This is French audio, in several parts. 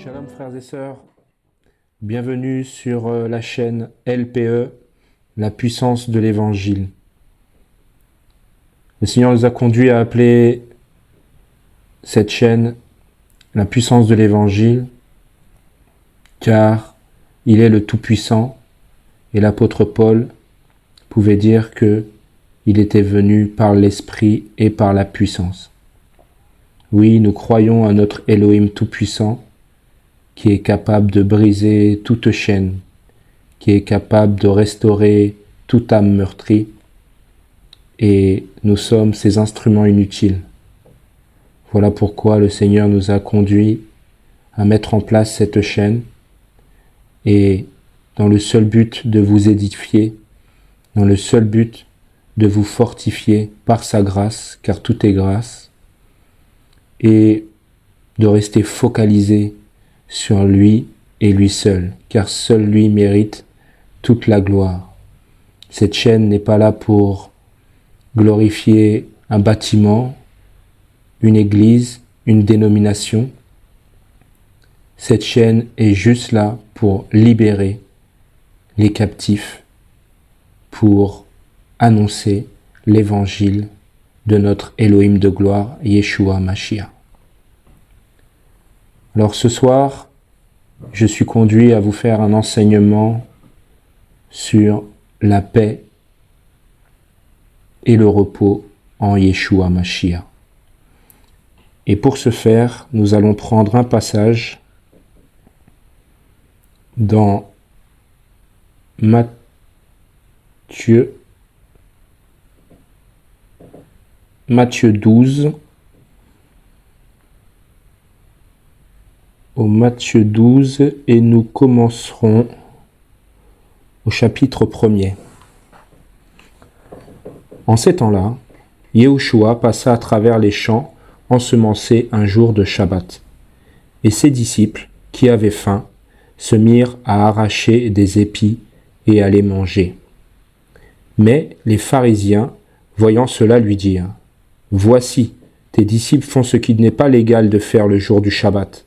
Shalom frères et sœurs, bienvenue sur la chaîne LPE, la puissance de l'évangile. Le Seigneur nous a conduits à appeler cette chaîne la puissance de l'évangile, car il est le Tout-Puissant et l'apôtre Paul pouvait dire que il était venu par l'Esprit et par la puissance. Oui, nous croyons à notre Elohim Tout-Puissant, qui est capable de briser toute chaîne, qui est capable de restaurer toute âme meurtrie, et nous sommes ses instruments inutiles. Voilà pourquoi le Seigneur nous a conduits à mettre en place cette chaîne, et dans le seul but de vous édifier, dans le seul but de vous fortifier par sa grâce, car tout est grâce, et de rester focalisé sur lui et lui seul, car seul lui mérite toute la gloire. Cette chaîne n'est pas là pour glorifier un bâtiment, une église, une dénomination. Cette chaîne est juste là pour libérer les captifs, pour annoncer l'évangile de notre Elohim de gloire, Yeshua Mashiach. Alors ce soir, je suis conduit à vous faire un enseignement sur la paix et le repos en Yeshua Mashiach. Et pour ce faire, nous allons prendre un passage dans Matthieu 12, au Matthieu 12, et nous commencerons au chapitre 1er. En ces temps-là, Yehoshua passa à travers les champs ensemencés un jour de Shabbat, et ses disciples, qui avaient faim, se mirent à arracher des épis et à les manger. Mais les pharisiens, voyant cela, lui dirent : « Voici, tes disciples font ce qu'il n'est pas légal de faire le jour du Shabbat. »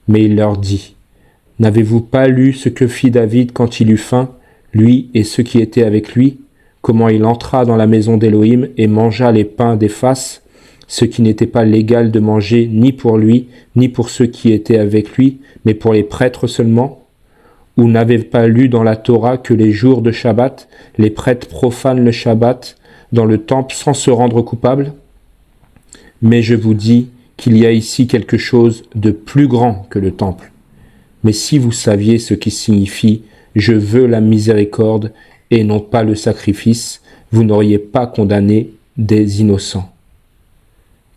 Mais il leur dit : « N'avez-vous pas lu ce que fit David quand il eut faim, lui et ceux qui étaient avec lui, comment il entra dans la maison d'Élohim et mangea les pains des faces, ce qui n'était pas légal de manger ni pour lui, ni pour ceux qui étaient avec lui, mais pour les prêtres seulement ? Ou n'avez-vous pas lu dans la Torah que les jours de Shabbat, les prêtres profanent le Shabbat dans le temple sans se rendre coupables ? Mais je vous dis qu'il y a ici quelque chose de plus grand que le temple. Mais si vous saviez ce qui signifie « je veux la miséricorde » et non pas le sacrifice, vous n'auriez pas condamné des innocents.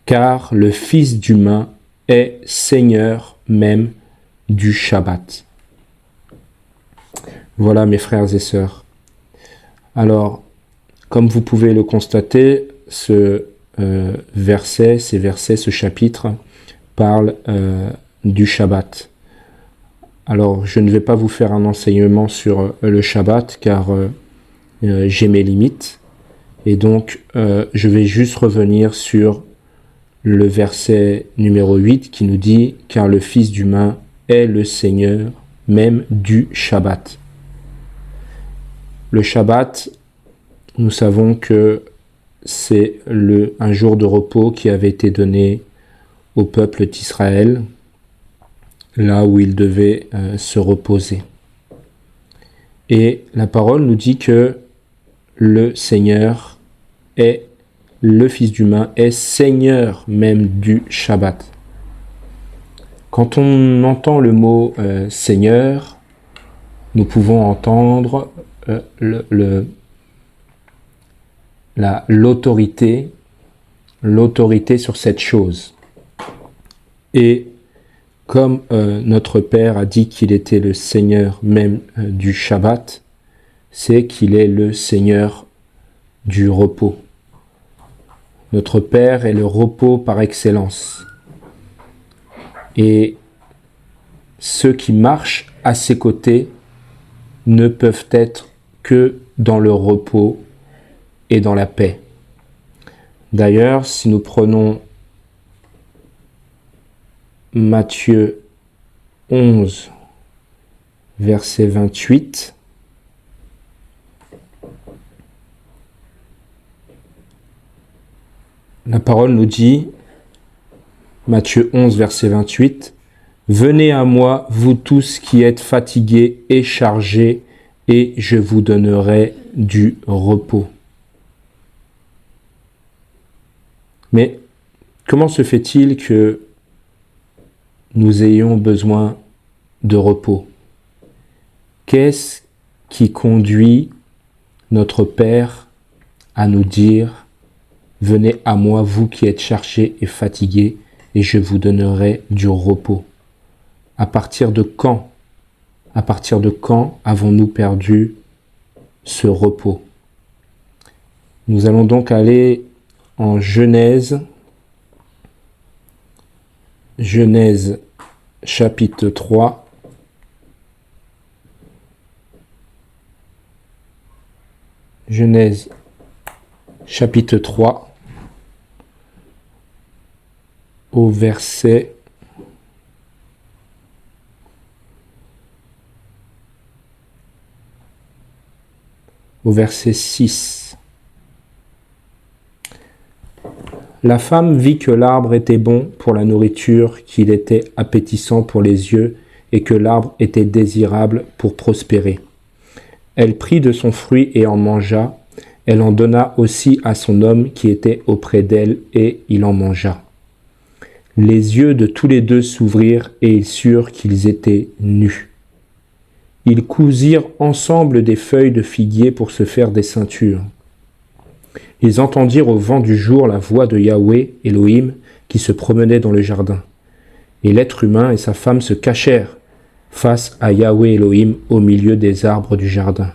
Car le Fils d'humain est Seigneur même du Shabbat. Voilà mes frères et sœurs. Alors, comme vous pouvez le constater, ce chapitre parle du Shabbat. Alors, je ne vais pas vous faire un enseignement sur le Shabbat, car j'ai mes limites. Et donc, je vais juste revenir sur le verset numéro 8 qui nous dit « Car le Fils d'humain est le Seigneur même du Shabbat ». Le Shabbat, nous savons que c'est un jour de repos qui avait été donné au peuple d'Israël, là où il devait se reposer. Et la parole nous dit que le Seigneur est, le Fils d'humain est Seigneur même du Shabbat. Quand on entend le mot Seigneur, nous pouvons entendre l'autorité sur cette chose. Et comme notre Père a dit qu'il était le Seigneur même du Shabbat, c'est qu'il est le Seigneur du repos. Notre Père est le repos par excellence. Et ceux qui marchent à ses côtés ne peuvent être que dans le repos et dans la paix. D'ailleurs, si nous prenons Matthieu 11, verset 28. La parole nous dit, Matthieu 11, verset 28, « Venez à moi, vous tous qui êtes fatigués et chargés, et je vous donnerai du repos. » Mais comment se fait-il que nous ayons besoin de repos? Qu'est-ce qui conduit notre Père à nous dire « Venez à moi, vous qui êtes chargés et fatigués, et je vous donnerai du repos ». À partir de quand? À partir de quand avons-nous perdu ce repos? Nous allons donc aller en Genèse, chapitre 3. Genèse, chapitre 3, au verset 6. La femme vit que l'arbre était bon pour la nourriture, qu'il était appétissant pour les yeux, et que l'arbre était désirable pour prospérer. Elle prit de son fruit et en mangea. Elle en donna aussi à son homme qui était auprès d'elle, et il en mangea. Les yeux de tous les deux s'ouvrirent, et ils surent qu'ils étaient nus. Ils cousirent ensemble des feuilles de figuier pour se faire des ceintures. Ils entendirent au vent du jour la voix de Yahweh, Elohim, qui se promenait dans le jardin. Et l'être humain et sa femme se cachèrent face à Yahweh Elohim au milieu des arbres du jardin.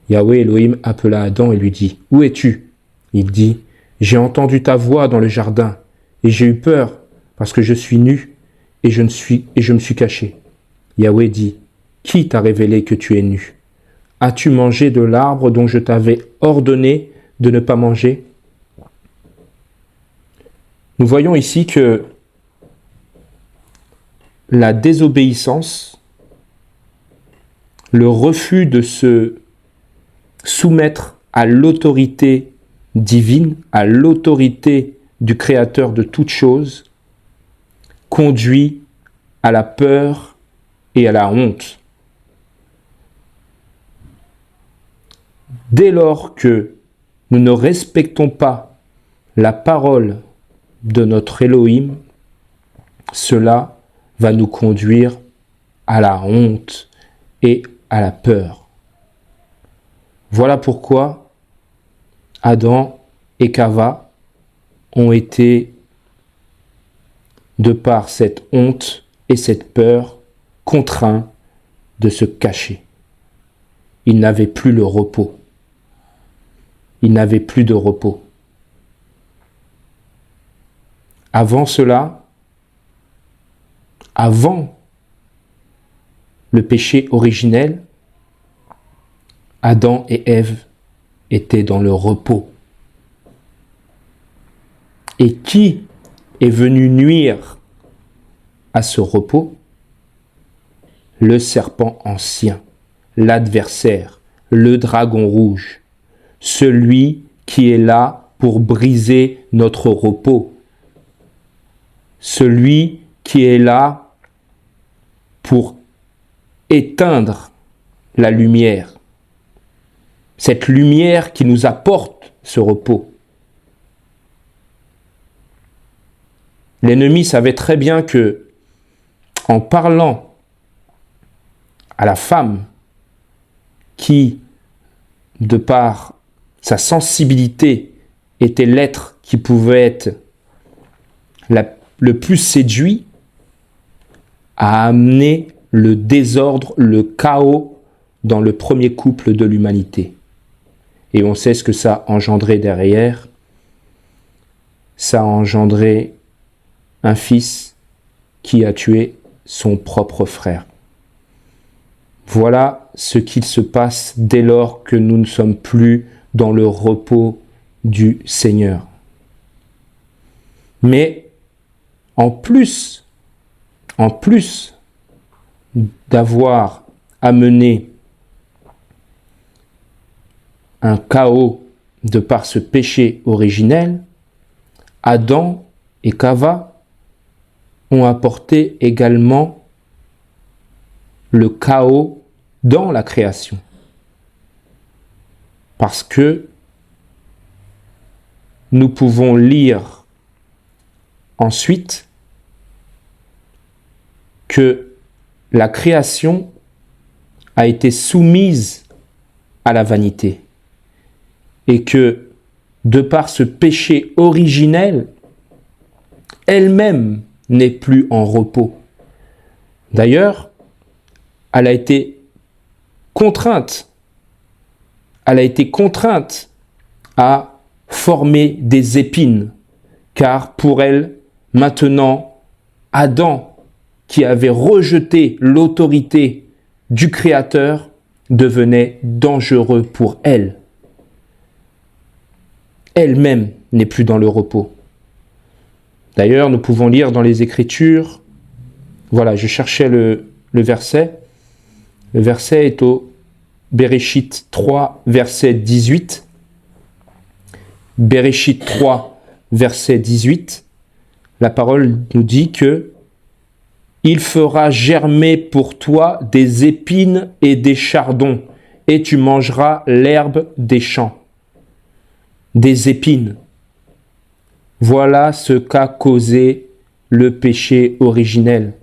Yahweh Elohim appela Adam et lui dit, « Où es-tu » Il dit, « J'ai entendu ta voix dans le jardin, et j'ai eu peur, parce que je suis nu, et je me suis caché. » Yahweh dit, « Qui t'a révélé que tu es nu? As-tu mangé de l'arbre dont je t'avais ordonné de ne pas manger ?» Nous voyons ici que la désobéissance, le refus de se soumettre à l'autorité divine, à l'autorité du Créateur de toutes choses, conduit à la peur et à la honte. Dès lors que nous ne respectons pas la parole de notre Elohim, cela va nous conduire à la honte et à la peur. Voilà pourquoi Adam et Chava ont été, de par cette honte et cette peur, contraints de se cacher. Ils n'avaient plus le repos. Ils n'avaient plus de repos. Avant cela, avant le péché originel, Adam et Ève étaient dans le repos. Et qui est venu nuire à ce repos? Le serpent ancien, l'adversaire, le dragon rouge, celui qui est là pour briser notre repos, celui qui est là pour éteindre la lumière, cette lumière qui nous apporte ce repos. L'ennemi savait très bien que, en parlant à la femme qui, de par sa sensibilité, était l'être qui pouvait être le plus séduit, a amené le désordre, le chaos dans le premier couple de l'humanité. Et on sait ce que ça a engendré derrière. Ça a engendré un fils qui a tué son propre frère. Voilà ce qu'il se passe dès lors que nous ne sommes plus dans le repos du Seigneur. Mais en plus d'avoir amené un chaos de par ce péché originel, Adam et Chava ont apporté également le chaos dans la création. Parce que nous pouvons lire ensuite que la création a été soumise à la vanité et que de par ce péché originel, elle-même n'est plus en repos. D'ailleurs, elle a été contrainte à former des épines, car pour elle, maintenant, Adam, qui avait rejeté l'autorité du Créateur, devenait dangereux pour elle. Elle-même n'est plus dans le repos. D'ailleurs, nous pouvons lire dans les Écritures, voilà, je cherchais le verset. Le verset est au Bereshit 3, verset 18. Bereshit 3, verset 18. La parole nous dit que il fera germer pour toi des épines et des chardons, et tu mangeras l'herbe des champs. Des épines. Voilà ce qu'a causé le péché originel.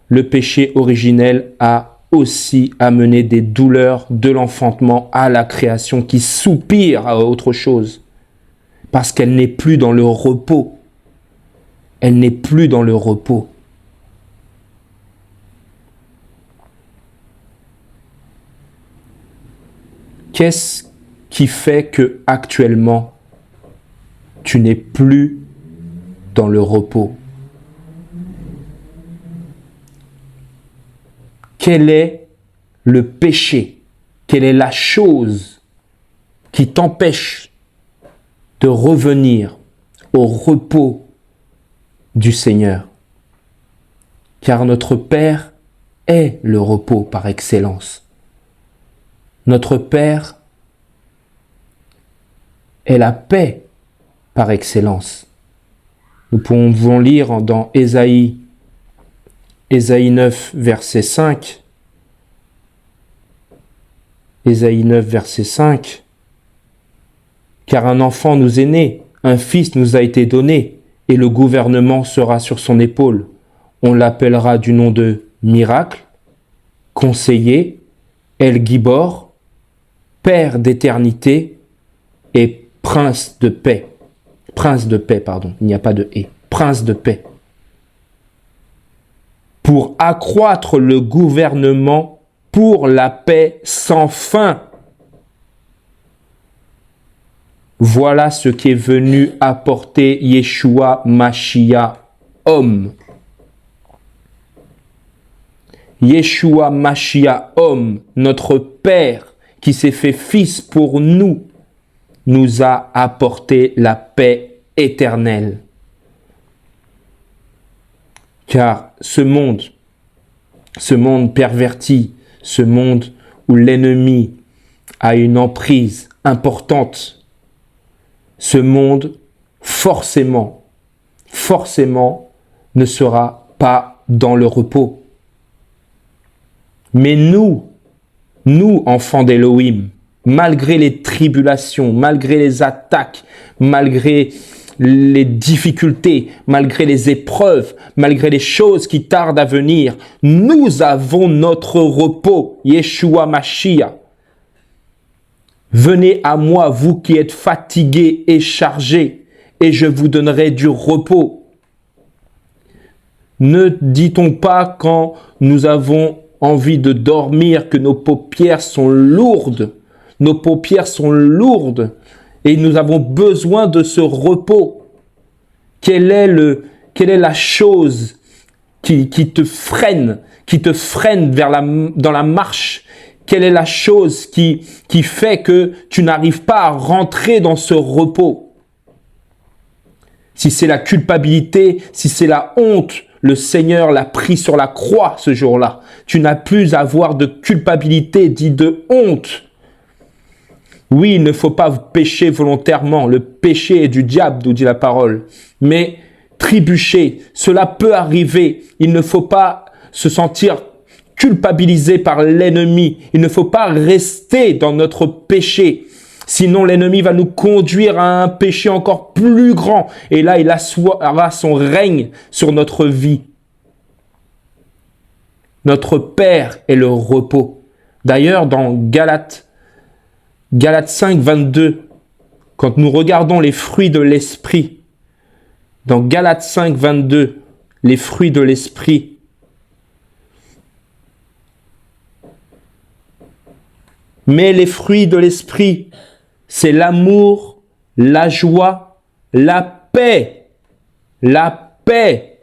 Le péché originel a aussi amené des douleurs de l'enfantement à la création qui soupire à autre chose. Parce qu'elle n'est plus dans le repos. Elle n'est plus dans le repos. Qu'est-ce qui fait que actuellement tu n'es plus dans le repos? Quel est le péché? Quelle est la chose qui t'empêche de revenir au repos du Seigneur? Car notre Père est le repos par excellence. Notre Père est la paix par excellence. Nous pouvons lire dans Ésaïe 9, verset 5. Ésaïe 9, verset 5. Car un enfant nous est né, un fils nous a été donné, et le gouvernement sera sur son épaule. On l'appellera du nom de Miracle, Conseiller, El Gibor, Père d'éternité et Prince de paix. Prince de paix, pardon, il n'y a pas de « et ». Prince de paix. Pour accroître le gouvernement pour la paix sans fin. Voilà ce qui est venu apporter Yeshua Mashiach, homme. Yeshua Mashiach, homme, notre Père, qui s'est fait fils pour nous, nous a apporté la paix éternelle. Car ce monde perverti, ce monde où l'ennemi a une emprise importante, ce monde forcément ne sera pas dans le repos. Mais nous, enfants d'Élohim, malgré les tribulations, malgré les attaques, malgré les difficultés, malgré les épreuves, malgré les choses qui tardent à venir, nous avons notre repos, Yeshua Mashiach. Venez à moi, vous qui êtes fatigués et chargés, et je vous donnerai du repos. Ne dit-on pas quand nous avons envie de dormir que nos paupières sont lourdes? Nos paupières sont lourdes et nous avons besoin de ce repos. Quelle est la chose qui te freine dans la marche? Quelle est la chose qui fait que tu n'arrives pas à rentrer dans ce repos? Si c'est la culpabilité, si c'est la honte, le Seigneur l'a pris sur la croix ce jour-là. Tu n'as plus à avoir de culpabilité, dit de honte. Oui, il ne faut pas pécher volontairement. Le péché est du diable, nous dit la parole. Mais trébucher, cela peut arriver. Il ne faut pas se sentir culpabilisé par l'ennemi. Il ne faut pas rester dans notre péché. Sinon, l'ennemi va nous conduire à un péché encore plus grand. Et là, il assoira son règne sur notre vie. Notre Père est le repos. D'ailleurs, dans Galates 5, 22, quand nous regardons les fruits de l'esprit, dans Galates 5, 22, les fruits de l'esprit, mais les fruits de l'esprit, c'est l'amour, la joie, la paix. La paix.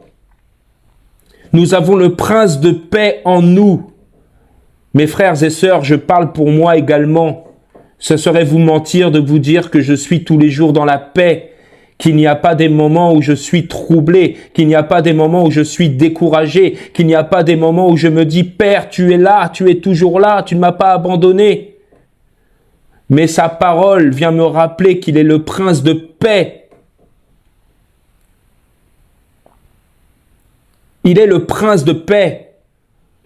Nous avons le prince de paix en nous. Mes frères et sœurs, je parle pour moi également. Ce serait vous mentir de vous dire que je suis tous les jours dans la paix, qu'il n'y a pas des moments où je suis troublé, qu'il n'y a pas des moments où je suis découragé, qu'il n'y a pas des moments où je me dis « Père, tu es là, tu es toujours là, tu ne m'as pas abandonné ». Mais sa parole vient me rappeler qu'il est le prince de paix. Il est le prince de paix.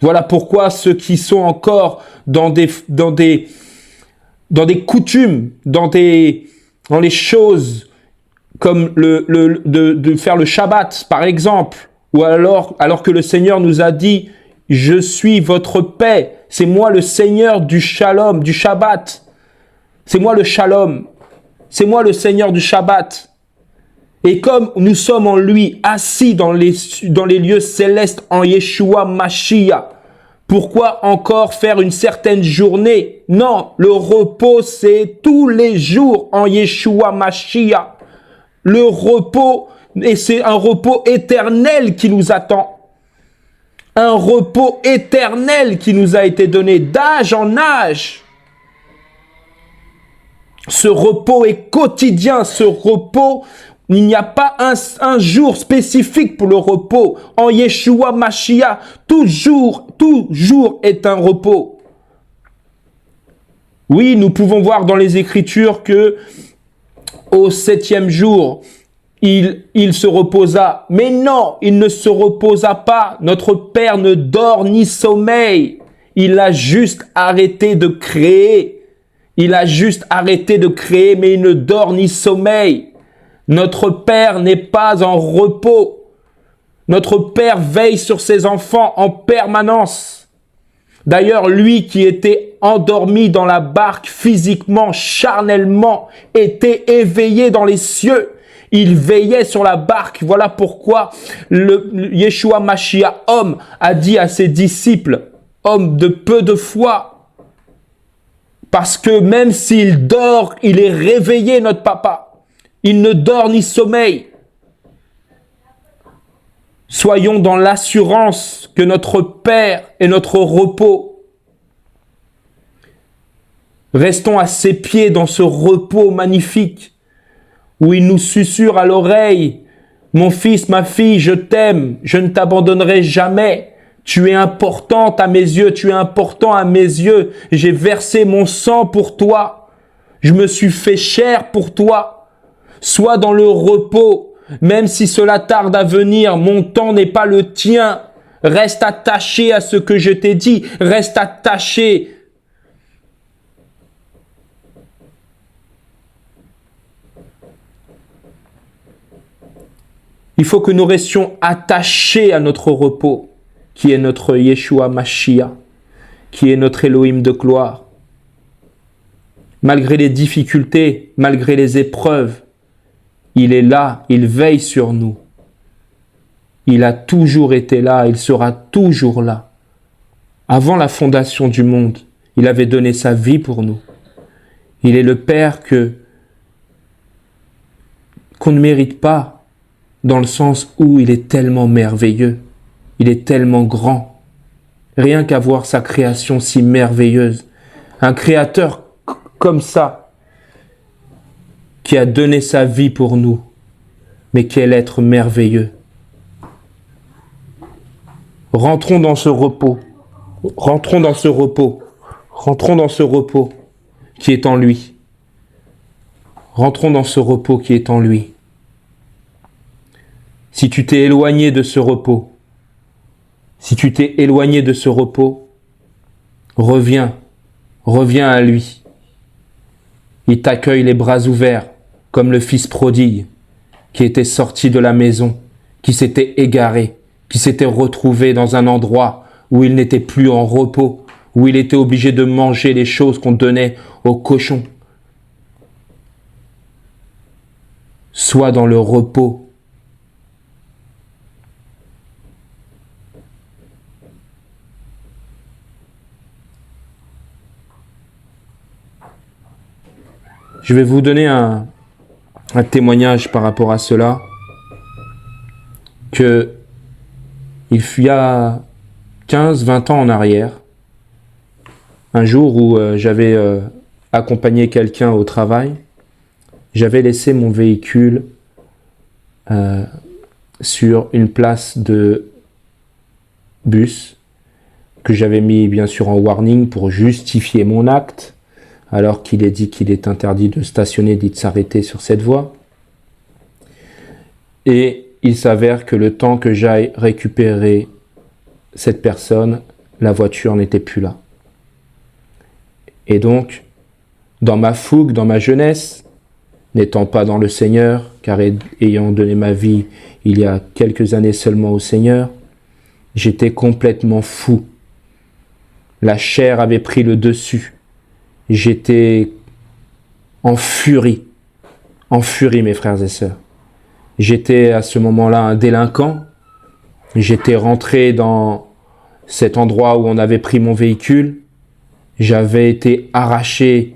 Voilà pourquoi ceux qui sont encore dans des coutumes, dans les choses comme de faire le Shabbat, par exemple, ou alors que le Seigneur nous a dit « Je suis votre paix, c'est moi le Seigneur du Shalom, du Shabbat ». C'est moi le Shalom. C'est moi le Seigneur du Shabbat. Et comme nous sommes en lui, assis dans les lieux célestes en Yeshua Mashiach, pourquoi encore faire une certaine journée? Non, le repos, c'est tous les jours en Yeshua Mashiach. Le repos, et c'est un repos éternel qui nous attend. Un repos éternel qui nous a été donné d'âge en âge. Ce repos est quotidien, ce repos, il n'y a pas un jour spécifique pour le repos. En Yeshua Mashiach, toujours est un repos. Oui, nous pouvons voir dans les Écritures que au 7e jour, il se reposa. Mais non, il ne se reposa pas. Notre Père ne dort ni sommeille. Il a juste arrêté de créer. Il a juste arrêté de créer, mais il ne dort ni sommeille. Notre Père n'est pas en repos. Notre Père veille sur ses enfants en permanence. D'ailleurs, lui qui était endormi dans la barque physiquement, charnellement, était éveillé dans les cieux. Il veillait sur la barque. Voilà pourquoi le Yeshua Mashiach, homme, a dit à ses disciples, homme de peu de foi, parce que même s'il dort, il est réveillé, notre papa. Il ne dort ni sommeille. Soyons dans l'assurance que notre Père est notre repos. Restons à ses pieds dans ce repos magnifique où il nous susurre à l'oreille « Mon fils, ma fille, je t'aime, je ne t'abandonnerai jamais. Tu es importante à mes yeux, tu es important à mes yeux. J'ai versé mon sang pour toi. Je me suis fait chair pour toi. Sois dans le repos, même si cela tarde à venir. Mon temps n'est pas le tien. Reste attaché à ce que je t'ai dit. Reste attaché. Il faut que nous restions attachés à notre repos, qui est notre Yeshua Mashiach, qui est notre Elohim de gloire. Malgré les difficultés, malgré les épreuves, il est là, il veille sur nous. Il a toujours été là, il sera toujours là. Avant la fondation du monde, il avait donné sa vie pour nous. Il est le Père qu'on ne mérite pas, dans le sens où il est tellement merveilleux. Il est tellement grand. Rien qu'à voir sa création si merveilleuse. Un créateur comme ça, qui a donné sa vie pour nous. Mais quel être merveilleux. Rentrons dans ce repos. Rentrons dans ce repos. Rentrons dans ce repos qui est en lui. Rentrons dans ce repos qui est en lui. Si tu t'es éloigné de ce repos, si tu t'es éloigné de ce repos, reviens à lui. Il t'accueille les bras ouverts, comme le fils prodigue qui était sorti de la maison, qui s'était égaré, qui s'était retrouvé dans un endroit où il n'était plus en repos, où il était obligé de manger les choses qu'on donnait aux cochons. Sois dans le repos. Je vais vous donner un témoignage par rapport à cela, que il y a 15-20 ans en arrière, un jour où j'avais accompagné quelqu'un au travail, j'avais laissé mon véhicule sur une place de bus que j'avais mis bien sûr en warning pour justifier mon acte, alors qu'il est dit qu'il est interdit de stationner, dit de s'arrêter sur cette voie. Et il s'avère que le temps que j'aille récupérer cette personne, la voiture n'était plus là. Et donc, dans ma fougue, dans ma jeunesse, n'étant pas dans le Seigneur, car ayant donné ma vie il y a quelques années seulement au Seigneur, j'étais complètement fou. La chair avait pris le dessus. J'étais en furie mes frères et sœurs. J'étais à ce moment-là un délinquant. J'étais rentré dans cet endroit où on avait pris mon véhicule. J'avais été arraché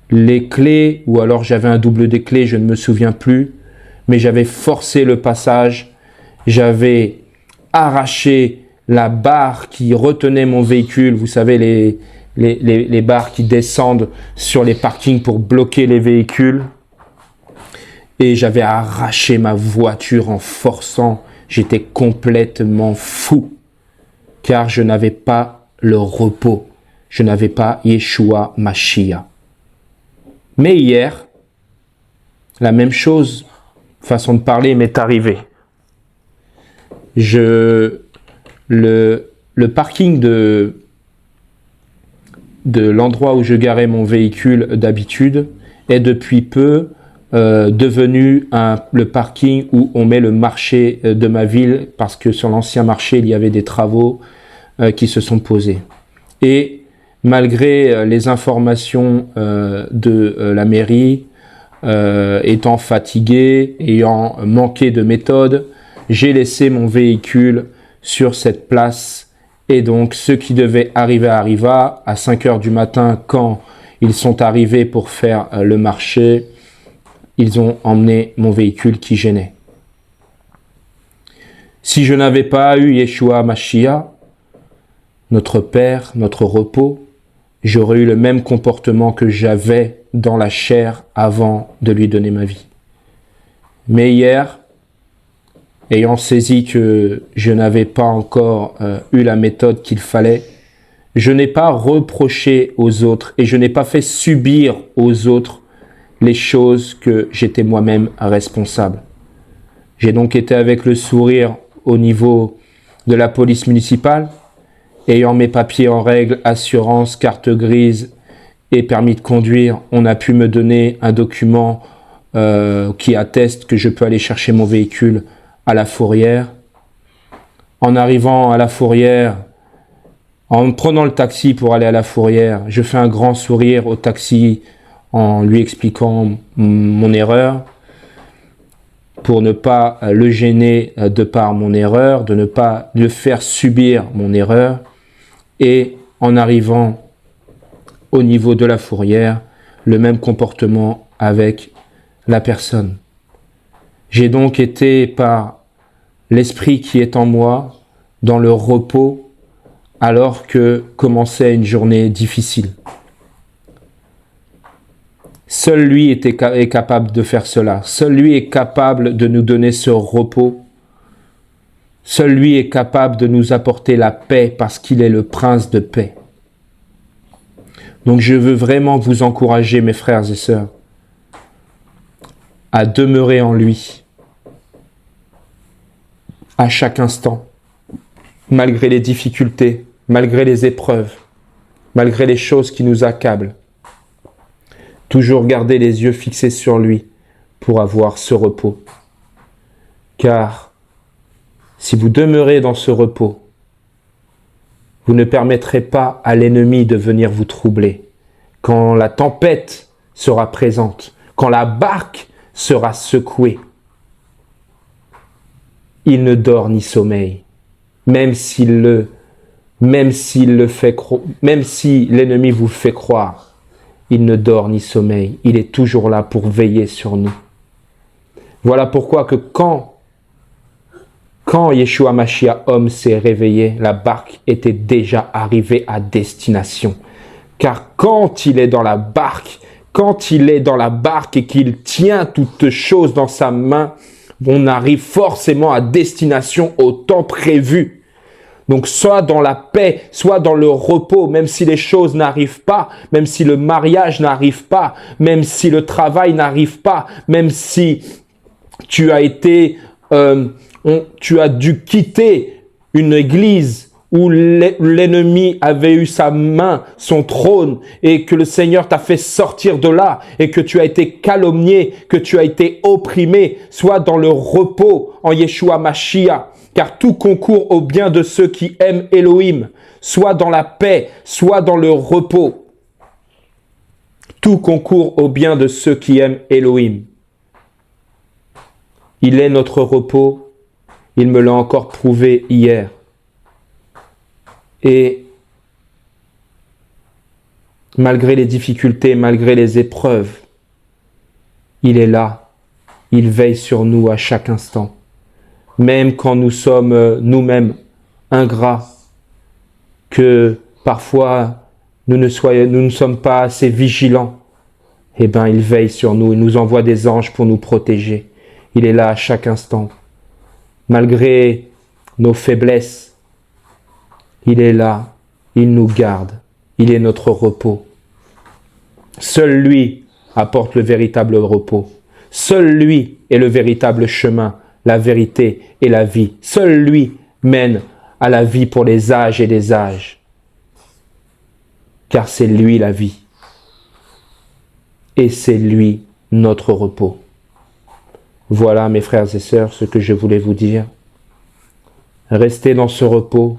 les clés, ou alors j'avais un double des clés, je ne me souviens plus. Mais j'avais forcé le passage. J'avais arraché la barre qui retenait mon véhicule. Vous savez, les barres qui descendent sur les parkings pour bloquer les véhicules. Et j'avais arraché ma voiture en forçant. J'étais complètement fou, car je n'avais pas le repos. Je n'avais pas Yeshua Mashiach. Mais hier, la même chose, façon de parler, m'est arrivée. Le parking de l'endroit où je garais mon véhicule d'habitude est depuis peu devenu le parking où on met le marché de ma ville, parce que sur l'ancien marché, il y avait des travaux qui se sont posés. Et malgré les informations de la mairie, étant fatigué, ayant manqué de méthode, j'ai laissé mon véhicule sur cette place. Et donc, ce qui devait arriver arriva. À 5 heures du matin, quand ils sont arrivés pour faire le marché, ils ont emmené mon véhicule qui gênait. Si je n'avais pas eu Yeshua Mashiach, notre Père, notre repos, j'aurais eu le même comportement que j'avais dans la chair avant de lui donner ma vie. Mais hier, ayant saisi que je n'avais pas encore eu la méthode qu'il fallait, je n'ai pas reproché aux autres et je n'ai pas fait subir aux autres les choses que j'étais moi-même responsable. J'ai donc été avec le sourire au niveau de la police municipale, ayant mes papiers en règle, assurance, carte grise et permis de conduire. On a pu me donner un document qui atteste que je peux aller chercher mon véhicule à la Fourrière. En arrivant à la Fourrière, en prenant le taxi pour aller à la Fourrière, je fais un grand sourire au taxi en lui expliquant mon erreur, pour ne pas le gêner de par mon erreur, de ne pas le faire subir mon erreur. Et en arrivant au niveau de la Fourrière, le même comportement avec la personne. J'ai donc été, par l'esprit qui est en moi, dans le repos, alors que commençait une journée difficile. Seul lui est capable de faire cela. Seul lui est capable de nous donner ce repos Seul lui est capable de nous apporter la paix parce qu'il est le prince de paix. Donc je veux vraiment vous encourager, mes frères et sœurs, à demeurer en lui à chaque instant, malgré les difficultés, malgré les épreuves, malgré les choses qui nous accablent. Toujours garder les yeux fixés sur lui pour avoir ce repos. Car si vous demeurez dans ce repos, vous ne permettrez pas à l'ennemi de venir vous troubler. Quand la tempête sera présente, quand la barque sera secouée, il ne dort ni sommeille, même si l'ennemi vous fait croire, il ne dort ni sommeille, il est toujours là pour veiller sur nous. Voilà pourquoi que quand Yeshua Mashiach, homme, s'est réveillé, la barque était déjà arrivée à destination. Car quand il est dans la barque et qu'il tient toutes choses dans sa main, on arrive forcément à destination au temps prévu. Donc soit dans la paix, soit dans le repos, même si les choses n'arrivent pas, même si le mariage n'arrive pas, même si le travail n'arrive pas, même si tu as dû quitter une église où l'ennemi avait eu sa main, son trône, et que le Seigneur t'a fait sortir de là, et que tu as été calomnié, que tu as été opprimé, soit dans le repos en Yeshua Mashiach, car tout concourt au bien de ceux qui aiment Elohim, soit dans la paix, soit dans le repos. Tout concourt au bien de ceux qui aiment Elohim. Il est notre repos, il me l'a encore prouvé hier. Et malgré les difficultés, malgré les épreuves, il est là, il veille sur nous à chaque instant. Même quand nous sommes nous-mêmes ingrats, que parfois nous ne sommes pas assez vigilants, eh bien il veille sur nous, il nous envoie des anges pour nous protéger. Il est là à chaque instant. Malgré nos faiblesses, il est là, il nous garde, il est notre repos. Seul lui apporte le véritable repos. Seul lui est le véritable chemin, la vérité et la vie. Seul lui mène à la vie pour les âges et les âges. Car c'est lui la vie. Et c'est lui notre repos. Voilà, mes frères et sœurs, ce que je voulais vous dire. Restez dans ce repos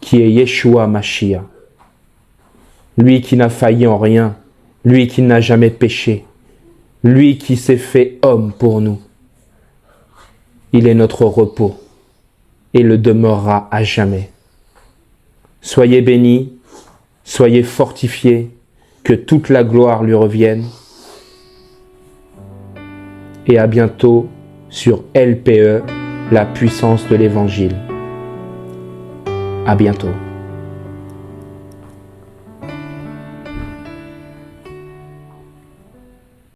qui est Yeshua Mashiach. Lui qui n'a failli en rien, lui qui n'a jamais péché, lui qui s'est fait homme pour nous. Il est notre repos et le demeurera à jamais. Soyez bénis, soyez fortifiés, que toute la gloire lui revienne. Et à bientôt sur LPE, la puissance de l'Évangile. À bientôt.